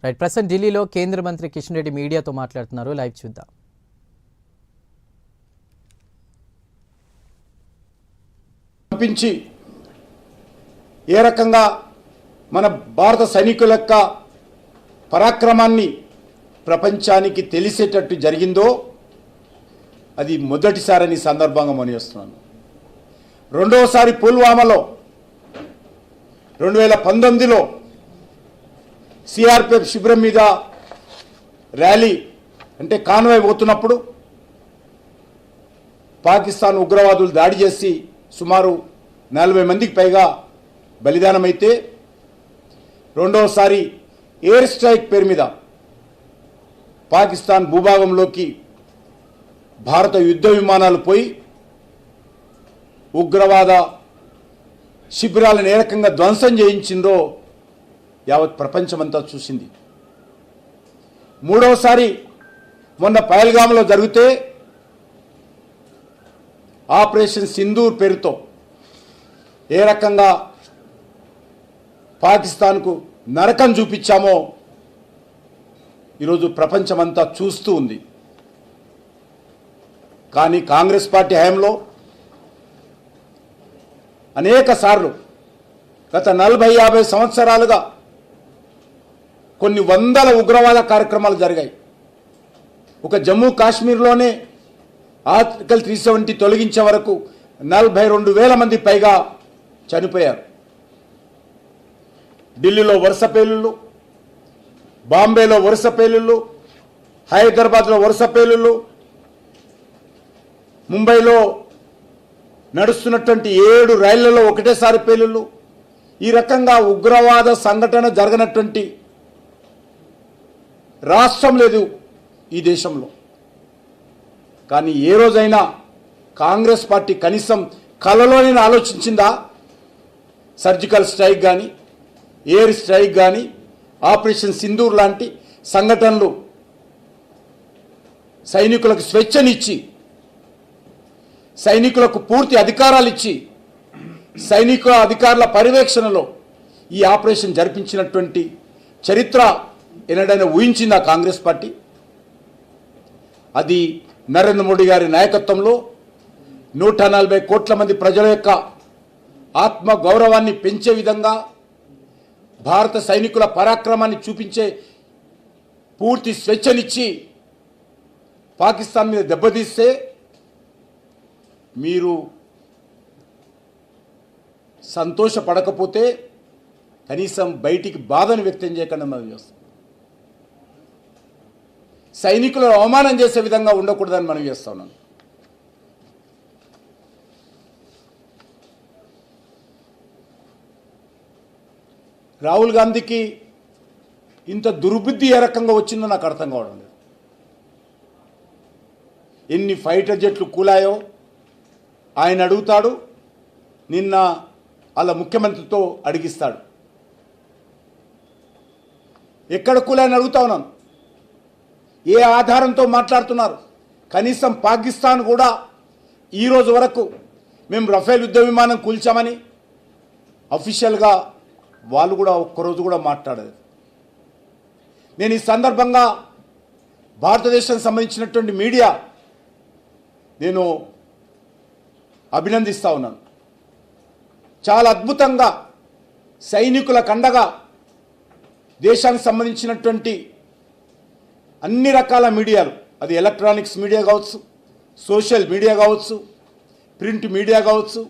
Right, ప్రస్తుతం ఢిల్లీలో కేంద్ర మంత్రి కిషన్ రెడ్డి మీడియాతో మాట్లాడుతున్నారు. లైవ్ చూద్దాం. పంపించి ఏ రకంగా మన భారత సైనికుల యొక్క పరాక్రమాన్ని ప్రపంచానికి తెలిసేటట్టు జరిగిందో అది మొదటిసారని సందర్భంగా మనవిస్తున్నాను. రెండవసారి పుల్వామాలో 2019లో సిఆర్పిఎఫ్ శిబిరం మీద ర్యాలీ అంటే కాన్వాయ్ పోతున్నప్పుడు పాకిస్తాన్ ఉగ్రవాదులు దాడి చేసి సుమారు 40 మందికి పైగా బలిదానమైతే, రెండవసారి ఎయిర్ స్ట్రైక్ పేరు మీద పాకిస్తాన్ భూభాగంలోకి భారత యుద్ధ విమానాలు పోయి ఉగ్రవాద శిబిరాలను ఏ రకంగా ధ్వంసం చేయించిందో యావత్ ప్రపంచమంతా చూసింది. మూడవసారి మొన్న పహల్గామ్లో జరిగితే ఆపరేషన్ సింధూర్ పేరుతో ఏ రకంగా పాకిస్తాన్కు నరకం చూపించామో ఈరోజు ప్రపంచమంతా చూస్తూ ఉంది. కానీ కాంగ్రెస్ పార్టీ హయాంలో అనేక సార్లు గత 40-50 సంవత్సరాలుగా కొన్ని వందల ఉగ్రవాద కార్యక్రమాలు జరిగాయి. ఒక జమ్మూ కాశ్మీర్లోనే ఆర్టికల్ 370 తొలగించే వరకు 42,000 మంది పైగా చనిపోయారు. ఢిల్లీలో వరుస పేలుళ్ళు, బాంబేలో వరుస పేలుళ్ళు, హైదరాబాద్లో వరుస పేలుళ్ళు, ముంబైలో నడుస్తున్నటువంటి 7 రైళ్లలో ఒకటేసారి పేలుళ్ళు. ఈ రకంగా ఉగ్రవాద సంఘటన జరగనటువంటి రాష్ట్రం లేదు ఈ దేశంలో. కానీ ఏ రోజైనా కాంగ్రెస్ పార్టీ కనీసం కలలోనే ఆలోచించిందా? సర్జికల్ స్ట్రైక్ కానీ, ఎయిర్ స్ట్రైక్ కానీ, ఆపరేషన్ సింధూర్ లాంటి సంఘటనలు సైనికులకు స్వేచ్ఛనిచ్చి, సైనికులకు పూర్తి అధికారాలు ఇచ్చి, సైనికుల అధికారుల పర్యవేక్షణలో ఈ ఆపరేషన్ జరిపించినటువంటి చరిత్ర ఎన్నడైనా ఊహించిందా కాంగ్రెస్ పార్టీ? అది నరేంద్ర మోడీ గారి నాయకత్వంలో 140 కోట్ల మంది ప్రజల యొక్క ఆత్మ గౌరవాన్ని పెంచే విధంగా, భారత సైనికుల పరాక్రమాన్ని చూపించే పూర్తి స్వేచ్ఛనిచ్చి పాకిస్తాన్ మీద దెబ్బతీస్తే మీరు సంతోషపడకపోతే కనీసం బయటికి బాధను వ్యక్తం చేయకుండా మనం చేస్తాం. సైనికులను అవమానం చేసే విధంగా ఉండకూడదని మనం చేస్తా ఉన్నాం. రాహుల్ గాంధీకి ఇంత దుర్బుద్ధి ఏ రకంగా వచ్చిందో నాకు అర్థం కావడం లేదు. ఎన్ని ఫైటర్ జెట్లు కూలాయో ఆయన అడుగుతాడు, నిన్న అలా ముఖ్యమంత్రితో అడిగిస్తాడు. ఎక్కడ కూలాయని అడుగుతా ఉన్నాను. ఏ ఆధారంతో మాట్లాడుతున్నారు? కనీసం పాకిస్తాన్ కూడా ఈరోజు వరకు మేము రఫేల్ యుద్ధ విమానం కూల్చామని అఫీషియల్గా వాళ్ళు కూడా ఒక్కరోజు కూడా మాట్లాడలేదు. నేను ఈ సందర్భంగా భారతదేశానికి సంబంధించినటువంటి మీడియా నేను అభినందిస్తూ ఉన్నాను. చాలా అద్భుతంగా సైనికుల కండగా దేశానికి సంబంధించినటువంటి అన్ని రకాల మీడియాలు, అది ఎలక్ట్రానిక్స్ మీడియా కావచ్చు, సోషల్ మీడియా కావచ్చు, ప్రింట్ మీడియా కావచ్చు,